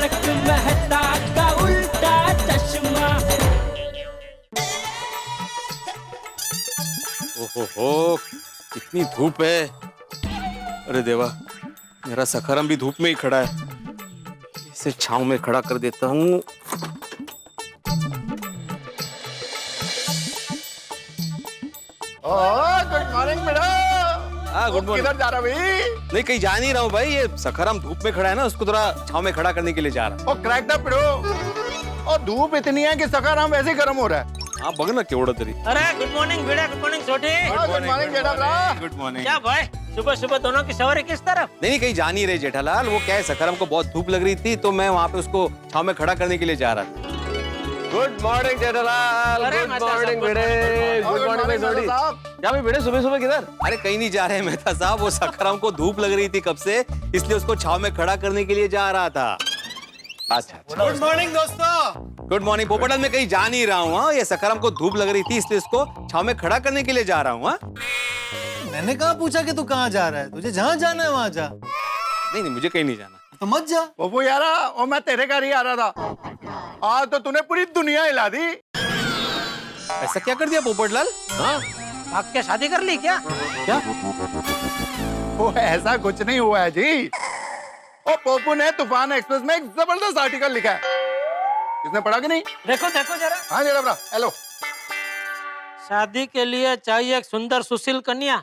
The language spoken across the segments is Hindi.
तारक मेहता का उल्टा चश्मा। ओहो, कितनी धूप है। अरे देवा, मेरा सखाराम भी धूप में ही खड़ा है। इसे छांव में खड़ा कर देता हूँ। गुड मॉर्निंग बेटा। हाँ, गुड मॉर्निंग। किधर जा रहा भाई? नहीं, कहीं जा नहीं रहा हूँ भाई। ये सखाराम धूप में खड़ा है ना, उसको थोड़ा छांव में खड़ा करने के लिए जा रहा हूँ। ओ क्रैक द पिड़ो। और धूप इतनी है कि सखाराम वैसे ही गर्म हो रहा है। हाँ, बग ना केवड़ा तरी। अरे गुड मॉर्निंग बेटा, गुड मॉर्निंग छोटी। गुड मॉर्निंग बेटा ब्रा। Good morning. क्या भाई, सुबह सुबह दोनों की सवारी किस तरफ? नहीं, कहीं जा नहीं रहे जेठालाल। वो क्या है, सखाराम को बहुत धूप लग रही थी तो मैं वहाँ पे उसको छांव में खड़ा करने के लिए जा रहा था। Good morning Jethalal. अरे गुड मेहता मॉर्निंग साहब, बेटे। गुड गुड मॉर्निंग मॉर्निंग बेटे। साहब। क्या भाई बेटे, सुबह सुबह किधर? अरे कहीं नहीं जा रहे हैं मेहता साहब। वो सखाराम को धूप लग रही थी कब से, इसलिए उसको छांव में खड़ा करने के लिए जा रहा था। अच्छा। गुड मॉर्निंग दोस्तों। Good morning Popatlal. मैं कहीं जा नहीं रहा हूँ। हाँ, ये सखाराम को धूप लग रही थी इसलिए उसको छांव में खड़ा करने के लिए जा रहा हूँ। हाँ, मैंने कहाँ पूछा कि तू कहाँ जा रहा है? तुझे जहाँ जाना है वहाँ जा। नहीं, मुझे कहीं नहीं जाना। तो मत जा। वो यारा, और मैं तेरे घर ही आ रहा था। आज तो तूने पूरी दुनिया हिला दी। ऐसा क्या कर दिया पोपटलाल? हाँ, भाग के शादी कर ली क्या? क्या? वो ऐसा कुछ नहीं हुआ है जी। ओ पोपू ने तूफान एक्सप्रेस में एक जबरदस्त आर्टिकल लिखा है। किसने पढ़ा कि नहीं? देखो देखो जरा। हाँ जरा ब्रा, हेलो। शादी के लिए चाहिए एक सुंदर सुशील कन्या।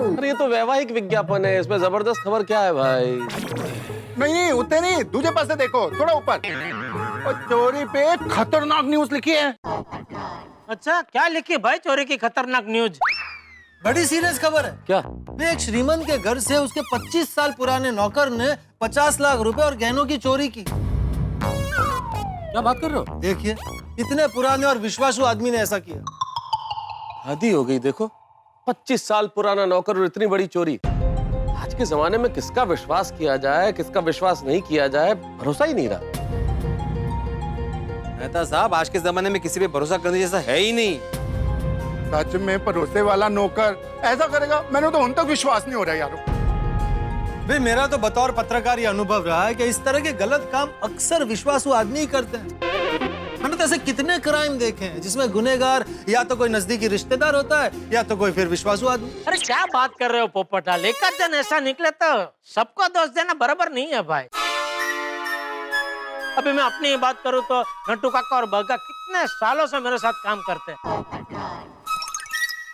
अरे ये तो वैवाहिक विज्ञापन है, इसमें जबरदस्त खबर क्या है भाई? नहीं, उतने नहीं, दूसरे पास से देखो, थोड़ा ऊपर। और चोरी पे खतरनाक न्यूज लिखी है। अच्छा, क्या लिखी भाई चोरी की खतरनाक न्यूज? बड़ी सीरियस खबर है। क्या? एक श्रीमंत के घर से उसके 25 साल पुराने नौकर ने 50 लाख रुपए और गहनों की चोरी की। क्या बात कर रहे हो? देखिए, इतने पुराने और विश्वासु आदमी ने ऐसा किया। हद हो गई। देखो, 25 साल पुराना नौकर और इतनी बड़ी चोरी। आज के जमाने में किसका विश्वास किया जाए, किसका विश्वास नहीं किया जाए, भरोसा ही नहीं रहा। मेहता साहब, आज के जमाने में किसी पे भरोसा करने जैसा है ही नहीं। सच में भरोसे वाला नौकर ऐसा करेगा? मैंने तो उन तक विश्वास नहीं हो रहा यारो। भाई मेरा तो बतौर पत्रकार ये अनुभव रहा है कि इस तरह के गलत काम अक्सर विश्वासु आदमी ही करते हैं। मैंने तो ऐसे कितने क्राइम देखे हैं जिसमें गुनहगार या तो कोई नजदीकी रिश्तेदार होता है या तो कोई फिर विश्वासु आदमी। अरे क्या बात कर रहे हो पोपटलाल? एक जन ऐसा निकले तो सबको दोष देना बराबर नहीं है भाई। अभी मैं अपनी बात करूं तो नट्टू काका और बग्गा कितने सालों से मेरे साथ काम करते हैं।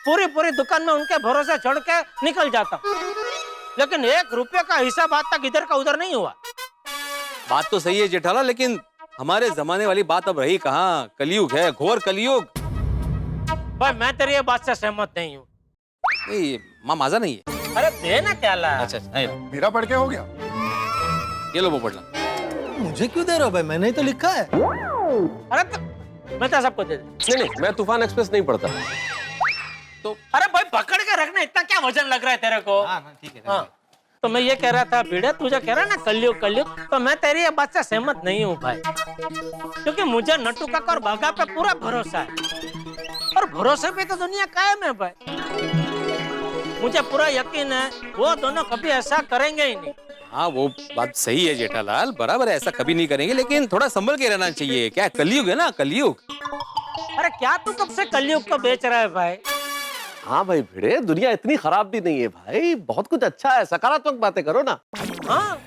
पूरी दुकान में उनके भरोसे छोड़ के निकल जाता, लेकिन 1 रुपये का हिसाब आज तक इधर का उधर नहीं हुआ। बात तो सही है जेठालाल, लेकिन हमारे जमाने वाली बात अब रही कहाँ। कलयुग है, घोर कलयुग। भाई मैं तेरी ये बात से सहमत नहीं हूँ। नहीं, माँ माजा नहीं है। अरे देना क्या ला? अच्छा, नहीं। मेरा पढ़ के हो गया। ये लो पोपटलाल। मुझे क्यों दे रहे हो भाई? मैंने ही तो लिखा है। अरे तो मैं तो सबको दे दे। नहीं, मैं तूफान एक्सप्रेस नहीं पढ़ता। तो अरे भाई पकड़ के रखना, इतना क्या वजन लग रहा है तेरे को? ठीक है। हाँ, तो मैं ये कह रहा था भिड़े, तुझे कह रहा है ना कलयुग, तो मैं तेरी ये बात से सहमत नहीं हूँ भाई। क्योंकि मुझे नट्टू काका और बागा पे पूरा भरोसा है, और भरोसे पे तो दुनिया कायम है भाई। मुझे पूरा यकीन है वो दोनों कभी ऐसा करेंगे ही नहीं। हाँ, वो बात सही है जेठालाल, बराबर है, ऐसा कभी नहीं करेंगे, लेकिन थोड़ा संभल के रहना चाहिए। क्या कलयुग है ना, कलयुग। अरे क्या तू कब से कलयुग को बेच रहा है भाई? हाँ भाई भिड़े, दुनिया इतनी खराब भी नहीं है भाई, बहुत कुछ अच्छा है। सकारात्मक बातें करो ना। हाँ,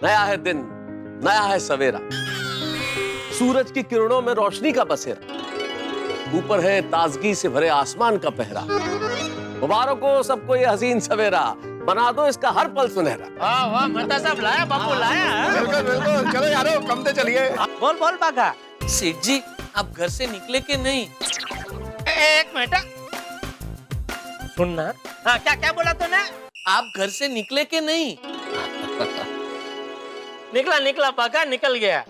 नया है दिन, नया है सवेरा, सूरज की किरणों में रोशनी का बसेरा, ऊपर है ताजगी से भरे आसमान का पहरा। मुबारक हो सबको ये हसीन सवेरा, बना दो इसका हर पल सुनहरा। वाह वाह, मेहता साहब लाया, बापू लाया। बिल्कुल, चलो यारो, कम से चलिए। बोल बोल बागा। सेठ जी, आप घर से निकले कि नहीं? एक मिनट सुनना। हाँ, क्या बोला तूने? आप घर से निकले कि नहीं? निकला बागा, निकल गया।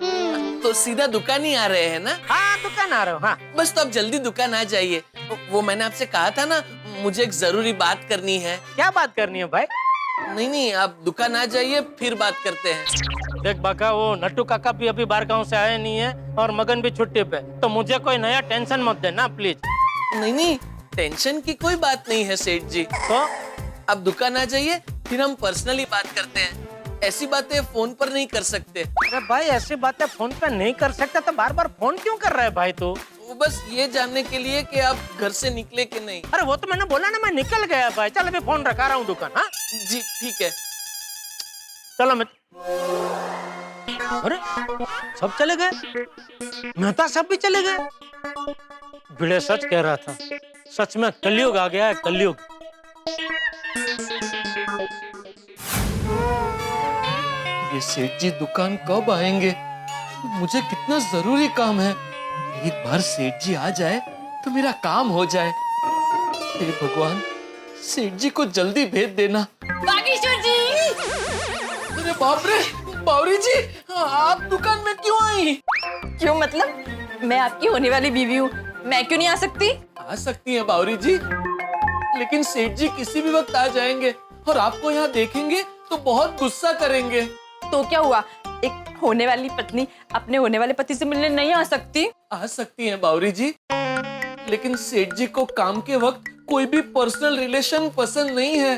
तो सीधा दुकान ही आ रहे हैं ना? हाँ, दुकान आ रहा हूँ। हाँ, बस तो आप जल्दी दुकान आ जाइए। वो मैंने आपसे कहा था ना, मुझे एक जरूरी बात करनी है। क्या बात करनी है भाई? नहीं, आप दुकान आ जाइए, फिर बात करते हैं। देख बाका, वो नट्टू काका भी अभी बाहर गांव से आए नहीं है और मगन भी छुट्टी पे, तो मुझे कोई नया टेंशन मत देना प्लीज। नहीं, टेंशन की कोई बात नहीं है सेठ जी। तो आप दुकान आ जाइए, फिर हम पर्सनली बात करते हैं। ऐसी बातें फोन पर नहीं कर सकते। अरे भाई ऐसी बातें फोन पे नहीं कर सकता तो बार बार फोन क्यों कर रहा है भाई तू? वो बस ये जानने के लिए कि आप घर से निकले कि नहीं। अरे वो तो मैंने बोला ना, मैं निकल गया भाई। चल अभी फोन रखा रहा हूँ दुकान। हाँ जी ठीक है। चलो मैं। अरे सब चले गए, मेहता सब भी चले गए। भिड़े सच कह रहा था, सच में कलयुग आ गया है, कलयुग। ये सेठ जी दुकान कब आएंगे? मुझे कितना जरूरी काम है। एक बार सेठ जी आ जाए तो मेरा काम हो जाए। हे भगवान, सेठ जी को जल्दी भेज देना। बागेश्वर जी! अरे बाप रे, बावरी जी, आप दुकान में क्यों आई? क्यों मतलब? मैं आपकी होने वाली बीवी हूँ, मैं क्यों नहीं आ सकती? आ सकती हैं बावरी जी, लेकिन सेठ जी किसी भी वक्त आ जाएंगे और आपको यहाँ देखेंगे तो बहुत गुस्सा करेंगे। तो क्या हुआ, एक होने वाली पत्नी अपने होने वाले पति से मिलने नहीं आ सकती? आ सकती हैं बावरी जी, लेकिन सेठ जी को काम के वक्त कोई भी पर्सनल रिलेशन पसंद नहीं है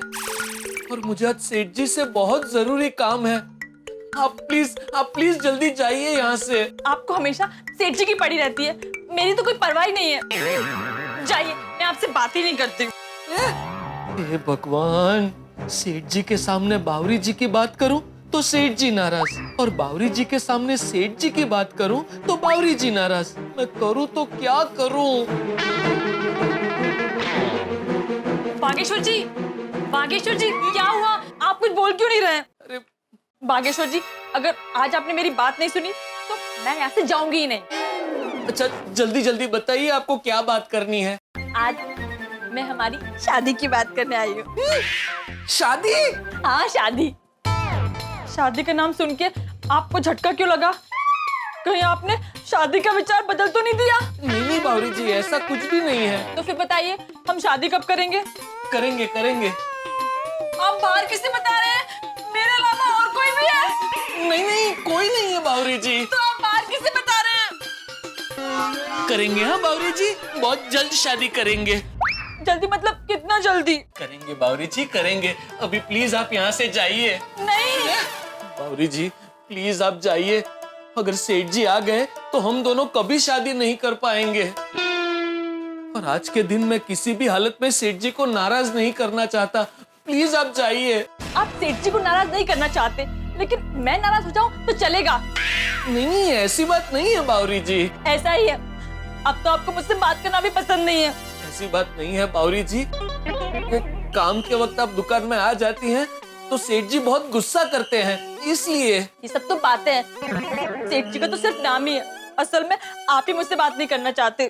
और मुझे आज सेठ जी से बहुत जरूरी काम है। आप प्लीज जल्दी जाइए यहाँ से। आपको हमेशा सेठ जी की पड़ी रहती है, मेरी तो कोई परवाह ही नहीं है। जाइए, मैं आपसे बात ही नहीं करती। हे भगवान, सेठ जी के सामने बावरी जी की बात करूं तो सेठ जी नाराज, और बावरी जी के सामने सेठ जी की बात करूं तो बावरी जी नाराज। मैं करूं तो क्या करूं? बागेश्वर जी, बागेश्वर जी, क्या हुआ? आप कुछ बोल क्यों नहीं रहे? अरे बागेश्वर जी, अगर आज आपने मेरी बात नहीं सुनी तो मैं यहाँ से जाऊंगी ही नहीं। अच्छा, जल्दी जल्दी बताइए, आपको क्या बात करनी है? आज मैं हमारी शादी की बात करने आई हूँ। शादी? हाँ, शादी। शादी का नाम सुन के आपको झटका क्यों लगा? कहीं आपने शादी का विचार बदल तो नहीं दिया? नहीं बावरी जी, ऐसा कुछ भी नहीं है। तो फिर बताइए, हम शादी कब करेंगे? करेंगे। आप बाहर किसे बता रहे हैं? मेरे अलावा और कोई भी है? नहीं, कोई नहीं है बावरी जी। तो आप बाहर किसे बता रहे हैं? करेंगे हाँ बावरी जी, बहुत जल्द शादी करेंगे। जल्दी मतलब कितना जल्दी? करेंगे बावरी जी, करेंगे। अभी प्लीज आप यहाँ से जाइए। नहीं। बावरी जी प्लीज आप जाइए, अगर सेठ जी आ गए तो हम दोनों कभी शादी नहीं कर पाएंगे। और आज के दिन मैं किसी भी हालत में सेठ जी को नाराज नहीं करना चाहता। प्लीज आप जाइए। आप सेठ जी को नाराज नहीं करना चाहते, लेकिन मैं नाराज हो जाऊं तो चलेगा? नहीं, ऐसी बात नहीं है बावरी जी। ऐसा ही है। अब तो आपको मुझसे बात करना भी पसंद नहीं है। ऐसी बात नहीं है बावरी जी। काम के वक्त आप दुकान में आ जाती हैं तो सेठ जी बहुत गुस्सा करते हैं, इसलिए। ये सब तो बातें हैं, सेठ जी का तो सिर्फ नाम ही है। असल में आप ही मुझसे बात नहीं करना चाहते।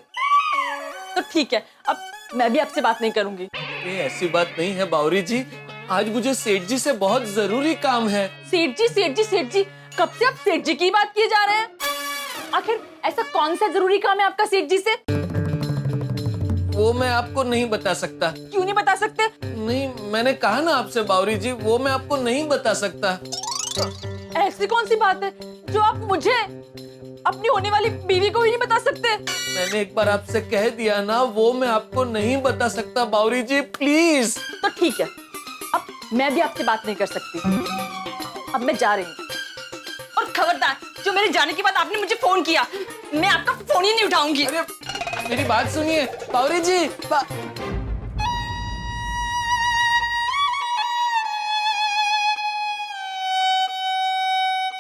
तो ठीक है, अब मैं भी आपसे बात नहीं करूंगी। ये ऐसी बात नहीं है बावरी जी, आज मुझे सेठ जी से बहुत जरूरी काम है। सेठ जी, सेठ जी, सेठ जी, कब से आप सेठ जी की बात किए जा रहे हैं? आखिर ऐसा कौन सा जरूरी काम है आपका सेठ जी से? वो मैं आपको नहीं बता सकता। क्यों नहीं बता सकते? नहीं, मैंने कहा ना आपसे बावरी जी, वो मैं आपको नहीं बता सकता। ऐसी कौन सी बात है जो आप मुझे, अपनी होने वाली बीवी को भी नहीं बता सकते? मैंने एक बार आपसे कह दिया ना, वो मैं आपको नहीं बता सकता बावरी जी, प्लीज। तो ठीक है, अब मैं भी आपसे बात नहीं कर सकती। अब मैं जा रही हूँ। और खबरदार, जो मेरे जाने के बाद आपने मुझे फोन किया, मैं आपका फोन ही नहीं उठाऊंगी। अरे मेरी बात सुनिए बावरी जी।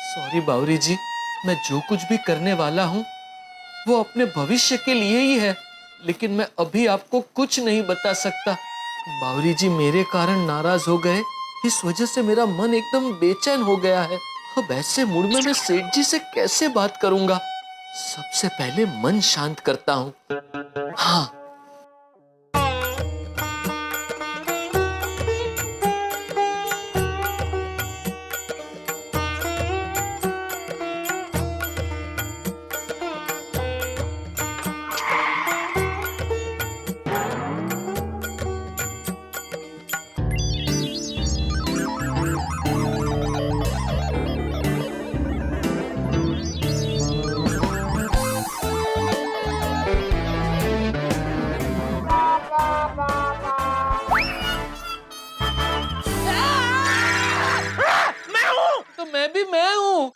सॉरी बावरी जी, मैं जो कुछ भी करने वाला हूँ वो अपने भविष्य के लिए ही है, लेकिन मैं अभी आपको कुछ नहीं बता सकता। बावरी जी मेरे कारण नाराज हो गए, इस वजह से मेरा मन एकदम बेचैन हो गया है। अब ऐसे मूड में मैं सेठ जी से कैसे बात करूंगा? सबसे पहले मन शांत करता हूँ। हाँ, मैं हूँ।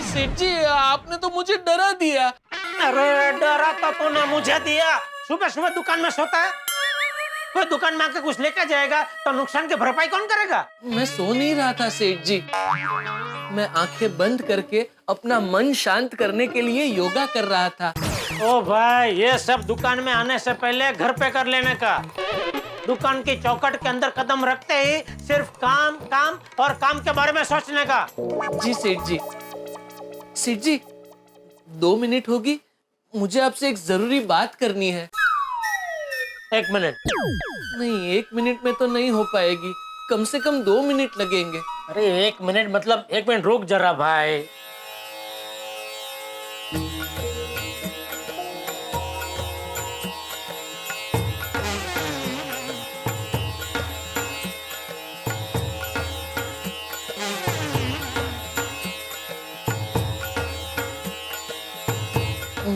सेठ जी आपने तो मुझे डरा दिया। अरे डरा तो तूने मुझे दिया। सुबह सुबह दुकान में सोता है, कोई दुकान में आके कुछ लेकर जाएगा तो नुकसान की भरपाई कौन करेगा? मैं सो नहीं रहा था सेठ जी, मैं आंखें बंद करके अपना मन शांत करने के लिए योगा कर रहा था। ओ भाई, ये सब दुकान में आने से पहले घर पे कर लेने का। दुकान की चौखट के अंदर कदम रखते ही सिर्फ काम काम और काम के बारे में सोचने का। जी सेठ जी। सेठ जी 2 मिनट होगी, मुझे आपसे एक जरूरी बात करनी है। 1 मिनट? नहीं 1 मिनट में तो नहीं हो पाएगी, कम से कम 2 मिनट लगेंगे। अरे 1 मिनट मतलब 1 मिनट रुक जरा भाई।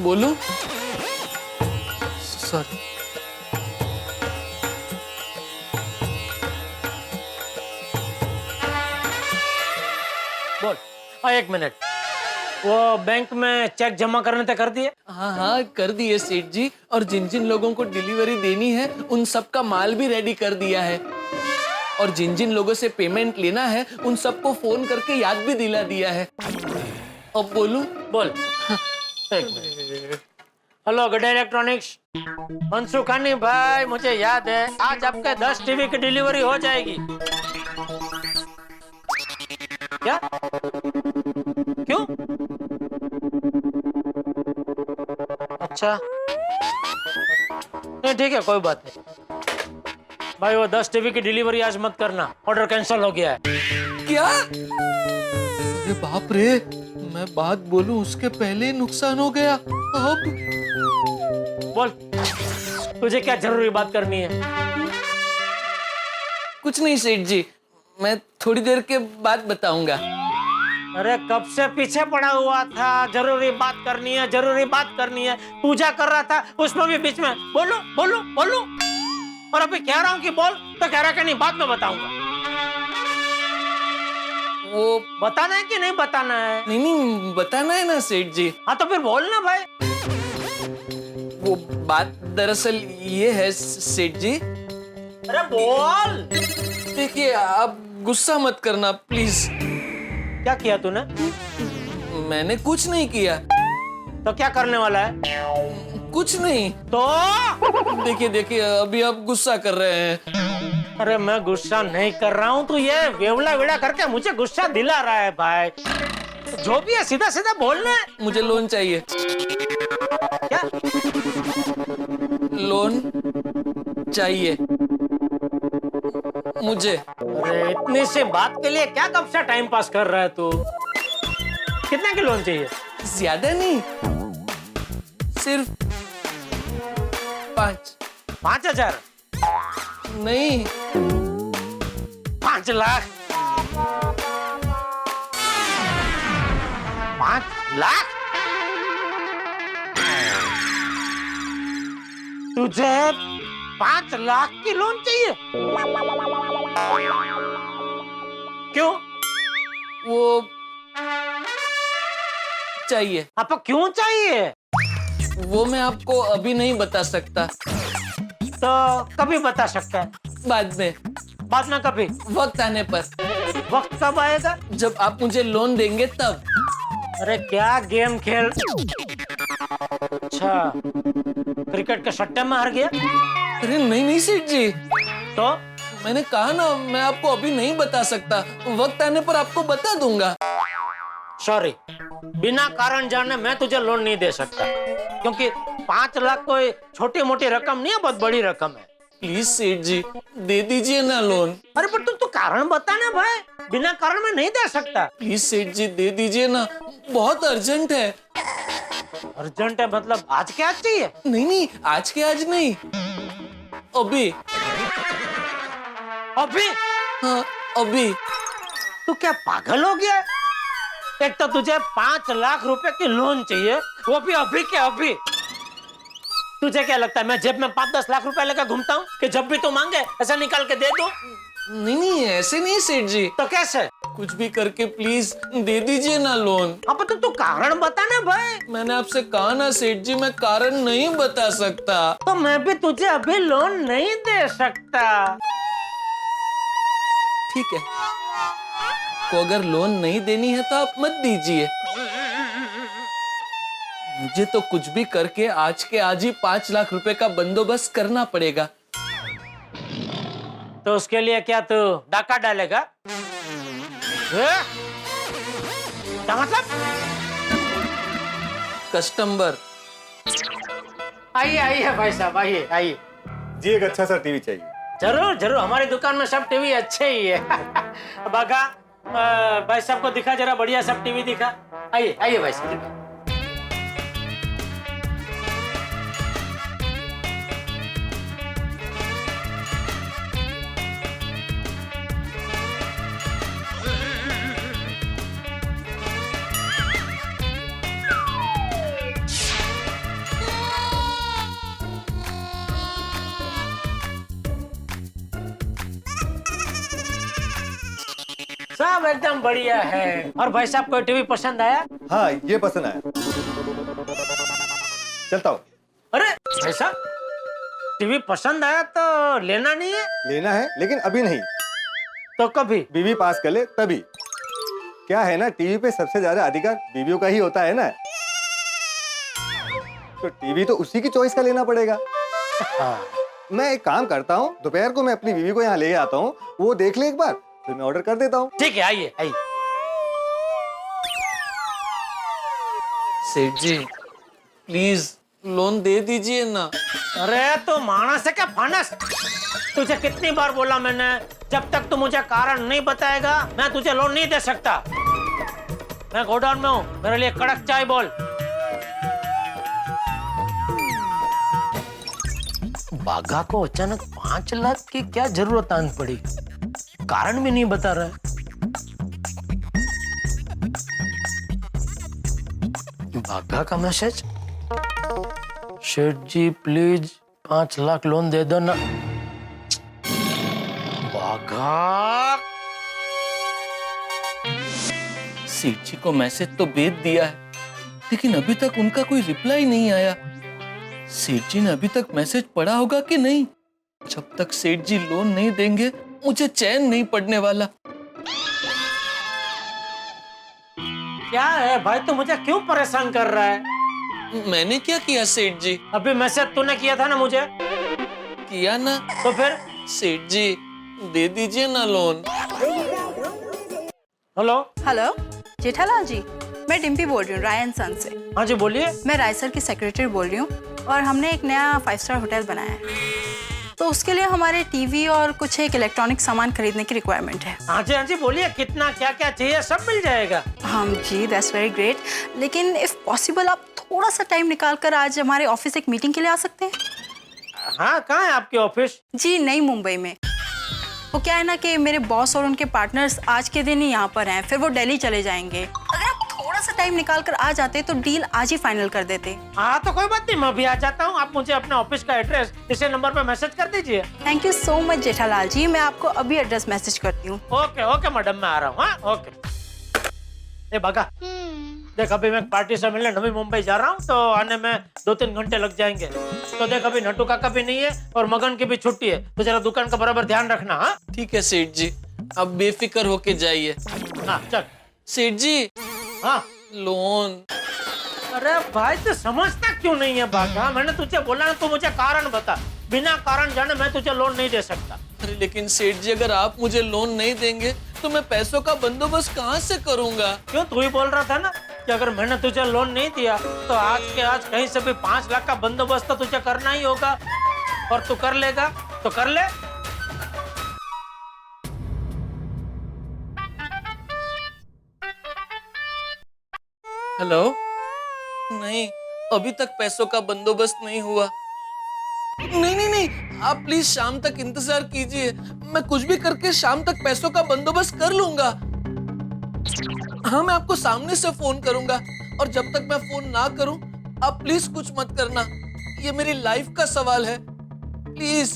बोलूं? सॉरी। बोल। 1 मिनट, वो बैंक में चेक जमा करने तक कर दिए? हाँ हाँ कर दिए सेठ जी, और जिन जिन लोगों को डिलीवरी देनी है उन सब का माल भी रेडी कर दिया है, और जिन जिन लोगों से पेमेंट लेना है उन सबको फोन करके याद भी दिला दिया है। अब बोलूं? बोल। 1 minute. Hello good electronics, Mansukhani भाई, मुझे याद है आज आपके 10 टीवी की डिलीवरी हो जाएगी। क्या? क्यों? अच्छा नहीं, ठीक है, कोई बात नहीं भाई। वो 10 टीवी की डिलीवरी आज मत करना, ऑर्डर कैंसिल हो गया है। क्या? अरे बाप रे, मैं बात बोलूं उसके पहले ही नुकसान हो गया। अब बोल, तुझे क्या जरूरी बात करनी है? कुछ नहीं सेठ जी, मैं थोड़ी देर के बाद बताऊंगा। अरे कब से पीछे पड़ा हुआ था, जरूरी बात करनी है, जरूरी बात करनी है। पूजा कर रहा था, उसमें भी बीच में बोलो बोलो बोलो, और अभी कह रहा हूँ कि बोल तो कह रहा कि नहीं, बाद में बताऊंगा। वो बताना है कि नहीं बताना है? नहीं बताना है ना सेठ जी। हाँ तो फिर बोल ना भाई। वो बात दरअसल ये है सेठ जी। अरे बोल। देखिए आप गुस्सा मत करना प्लीज। क्या किया तूने? मैंने कुछ नहीं किया। तो क्या करने वाला है? कुछ नहीं। तो देखिए देखिए अभी आप गुस्सा कर रहे हैं। अरे मैं गुस्सा नहीं कर रहा हूँ, तू ये वेवला वेड़ा करके मुझे गुस्सा दिला रहा है भाई। जो भी है सीधा सीधा बोलना है। मुझे लोन चाहिए। क्या? लोन चाहिए मुझे। अरे इतनी सी बात के लिए क्या कब से टाइम पास कर रहा है तू? कितने की लोन चाहिए? ज्यादा नहीं, सिर्फ 5,000? नहीं 5 लाख। 5 लाख? तुझे 5 लाख की लोन चाहिए? क्यों? वो चाहिए। आपको क्यों चाहिए? वो मैं आपको अभी नहीं बता सकता। तो कभी बता सकता है? बाद में। बाद में कभी? वक्त आने पर। वक्त कब आएगा? जब आप मुझे लोन देंगे तब। अरे क्या गेम खेल? अच्छा, क्रिकेट के सट्टे में हार गया? अरे नहीं नहीं सेठ जी, तो मैंने कहा ना मैं आपको अभी नहीं बता सकता, वक्त आने पर आपको बता दूंगा। सॉरी, बिना कारण जाने मैं तुझे लोन नहीं दे सकता, क्योंकि 5 लाख कोई छोटी मोटी रकम नहीं है, बहुत बड़ी रकम है। प्लीज सेठ जी दे दीजिए ना लोन। अरे पर तू कारण बता ना भाई, बिना कारण में नहीं दे सकता। प्लीज सेठ जी दे दीजिए ना, बहुत अर्जेंट है। अर्जेंट है मतलब आज के आज चाहिए? नहीं नहीं आज के आज नहीं, अभी। अभी? हाँ अभी। तू क्या पागल हो गया? एक तो तुझे 5 लाख रुपए की लोन चाहिए, वो भी अभी के अभी। तुझे क्या लगता है मैं जेब में 5-10 लाख रुपए लेकर घूमता हूँ कि जब भी तू मांगे ऐसा निकाल के दे दूं? नहीं नहीं ऐसे नहीं सेठ जी। तो कैसे? कुछ भी करके प्लीज दे दीजिए ना लोन। अब तो तू कारण बता ना भाई। मैंने आपसे कहा ना सेठ जी, मैं कारण नहीं बता सकता। तो मैं भी तुझे अभी लोन नहीं दे सकता। ठीक है, को अगर लोन नहीं देनी है तो आप मत दीजिए। मुझे तो कुछ भी करके आज के आज ही 5 लाख रुपए का बंदोबस्त करना पड़ेगा। तो उसके लिए क्या तू डाका डालेगा? क्या मतलब? कस्टमर आइए आइए भाई साहब, आइए आइए। जी एक अच्छा सा टीवी चाहिए। जरूर जरूर, हमारी दुकान में सब टीवी अच्छे ही है। बागा भाई साहब को दिखा जरा, बढ़िया सब टीवी दिखा। आइए आइए भाई साहब। सब एकदम बढ़िया है। और भाई साहब को टीवी पसंद आया? हाँ ये पसंद आया। चलता हूँ। अरे भाई साहब, टीवी पसंद आया तो लेना नहीं है? लेना है लेकिन अभी नहीं, तो कभी? बीवी पास कर ले तभी। क्या है ना, टीवी पे सबसे ज्यादा अधिकार बीवियों का ही होता है ना, तो टीवी तो उसी की चॉइस का लेना पड़ेगा। मैं एक काम करता हूँ, दोपहर को मैं अपनी बीवी को यहाँ ले आता हूँ, वो देख ले एक बार, फिर मैं ऑर्डर कर देता हूँ। ठीक है, आइए आइए। सेठ जी प्लीज लोन दे दीजिए ना। अरे तो मानस है क्या फानस? तुझे कितनी बार बोला मैंने, जब तक तू मुझे कारण नहीं बताएगा मैं तुझे लोन नहीं दे सकता। मैं गोडाउन में हूँ, मेरे लिए कड़क चाय बोल। बागा को अचानक 5 लाख की क्या जरूरत आन पड़ी, कारण भी नहीं बता रहा है। बागा का message, Sheth ji please 5 lakh loan दे दो ना। बागा सेठ जी को मैसेज तो भेज दिया है, लेकिन अभी तक उनका कोई रिप्लाई नहीं आया। सेठ जी ने अभी तक मैसेज पढ़ा होगा कि नहीं? जब तक सेठ जी लोन नहीं देंगे मुझे चैन नहीं पड़ने वाला। क्या है भाई, तू मुझे क्यों परेशान कर रहा है? मैंने क्या किया सेठ जी? अभी मैसेज तूने किया था ना मुझे। किया ना, तो फिर? सेठ जी दे दीजिए ना loan. Hello hello Jethalal ji, मैं डिम्पी बोल रही हूँ रायन सन से। हाँ जी बोलिए। मैं राय सर की सेक्रेटरी बोल रही हूँ और हमने एक नया 5 स्टार होटल बनाया है, तो उसके लिए हमारे टीवी और कुछ एक इलेक्ट्रॉनिक सामान खरीदने की रिक्वायरमेंट है। हाँ जी बोलिए, कितना क्या क्या चाहिए सब मिल जाएगा। हाँ जी, दैट्स वेरी ग्रेट, लेकिन इफ पॉसिबल आप थोड़ा सा टाइम निकाल कर आज हमारे ऑफिस एक मीटिंग के लिए आ सकते हैं? हाँ, कहाँ है आपके ऑफिस? जी नई मुंबई में। वो क्या है ना कि मेरे बॉस और उनके पार्टनर्स आज के दिन ही यहाँ पर हैं, फिर वो दिल्ली चले जाएंगे। अगर आप थोड़ा सा टाइम निकाल कर आ जाते तो डील आज ही फाइनल कर देते। हाँ तो कोई बात नहीं, मैं भी आ जाता हूँ। आप मुझे अपने ऑफिस का एड्रेस इसी नंबर पे मैसेज कर दीजिए। Thank you so much Jethalal ji, मैं आपको अभी एड्रेस मैसेज करती हूँ। ओके ओके मैडम, मैं आ रहा हूँ। हाँ ओके। ए बागा, देख अभी मैं पार्टी से मिलने नवी मुंबई जा रहा हूँ, तो आने में 2-3 घंटे लग जाएंगे। तो देख अभी नटू काका भी नहीं है और मगन की भी छुट्टी है, तो जरा दुकान का बराबर ध्यान रखना। हाँ ठीक है सेठ जी, आप बेफिक्र होके जाइए। हाँ चल। सेठ जी हाँ लोन। अरे भाई तू समझता क्यों नहीं है बागा? मैंने तुझे बोला ना, तू मुझे कारण बता, बिना कारण जाने मैं तुझे लोन नहीं दे सकता। अरे लेकिन सेठ जी अगर आप मुझे लोन नहीं देंगे तो मैं पैसों का बंदोबस्त कहाँ से करूंगा? क्यों, तू ही बोल रहा था ना कि अगर मैंने तुझे लोन नहीं दिया तो आज के आज कहीं से भी 5 लाख का बंदोबस्त तो तुझे करना ही होगा, और तू कर लेगा तो कर ले। हेलो, नहीं अभी तक पैसों का बंदोबस्त नहीं हुआ। नहीं, आप प्लीज शाम तक इंतजार कीजिए, मैं कुछ भी करके शाम तक पैसों का बंदोबस्त कर लूंगा। हाँ मैं आपको सामने से फोन करूंगा, और जब तक मैं फोन ना करूं आप प्लीज कुछ मत करना, ये मेरी लाइफ का सवाल है, please.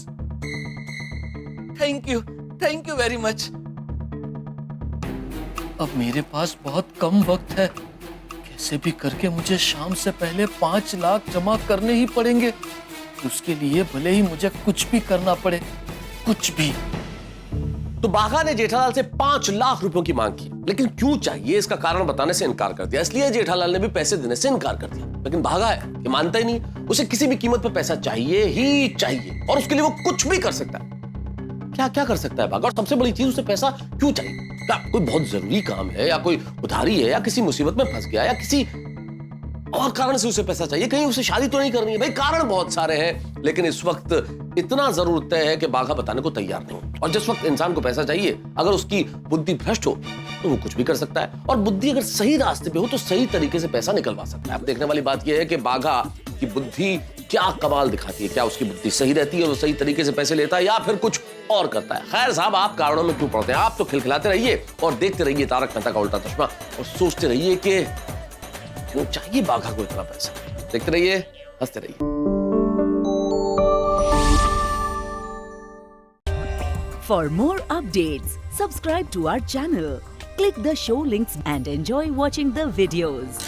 Thank you very much. अब मेरे पास बहुत कम वक्त है। कैसे भी करके मुझे शाम से पहले 5 लाख जमा करने ही पड़ेंगे। उसके लिए भले ही मुझे कुछ भी करना पड़े, कुछ भी। तो बाघा ने जेठालाल से 5 लाख रुपयों की मांग की, लेकिन क्यों चाहिए इसका कारण बताने से इनकार कर दिया। इसलिए जेठालाल ने भी पैसे देने से इनकार कर दिया। लेकिन बाघा है कि मानता ही नहीं, उसे किसी भी कीमत पर पैसा चाहिए ही चाहिए, और उसके लिए वो कुछ भी कर सकता है। क्या क्या कर सकता है बाघा? और सबसे बड़ी चीज, उसे पैसा क्यों चाहिए? क्या कोई बहुत जरूरी काम है, या कोई उधारी है, या किसी मुसीबत में फंस गया, या किसी और कारण से उसे पैसा चाहिए? कहीं उसे शादी तो नहीं करनी है? भाई कारण बहुत सारे हैं, लेकिन इस वक्त इतना जरूर तय है कि बाघा बताने को तैयार नहीं। और जिस वक्त इंसान को पैसा चाहिए, अगर उसकी बुद्धि भ्रष्ट हो तो वो कुछ भी कर सकता है। और बुद्धि अगर सही रास्ते पे हो तो सही तरीके से पैसा निकलवा सकता है। अब देखने वाली बात यह है कि बाघा की बुद्धि क्या कमाल दिखाती है। क्या उसकी बुद्धि सही रहती है, वो सही तरीके से पैसे लेता है, या फिर कुछ और करता है? खैर साहब, आप कारणों में क्यों पड़ते हैं? आप तो खिलखिलाते रहिए और देखते रहिए तारक मेहता का उल्टा चश्मा, और सोचते रहिए कि क्यों चाहिए बाघा को इतना पैसा। देखते रहिए, हंसते रहिए। For more updates, subscribe to our channel, click the show links and enjoy watching the videos.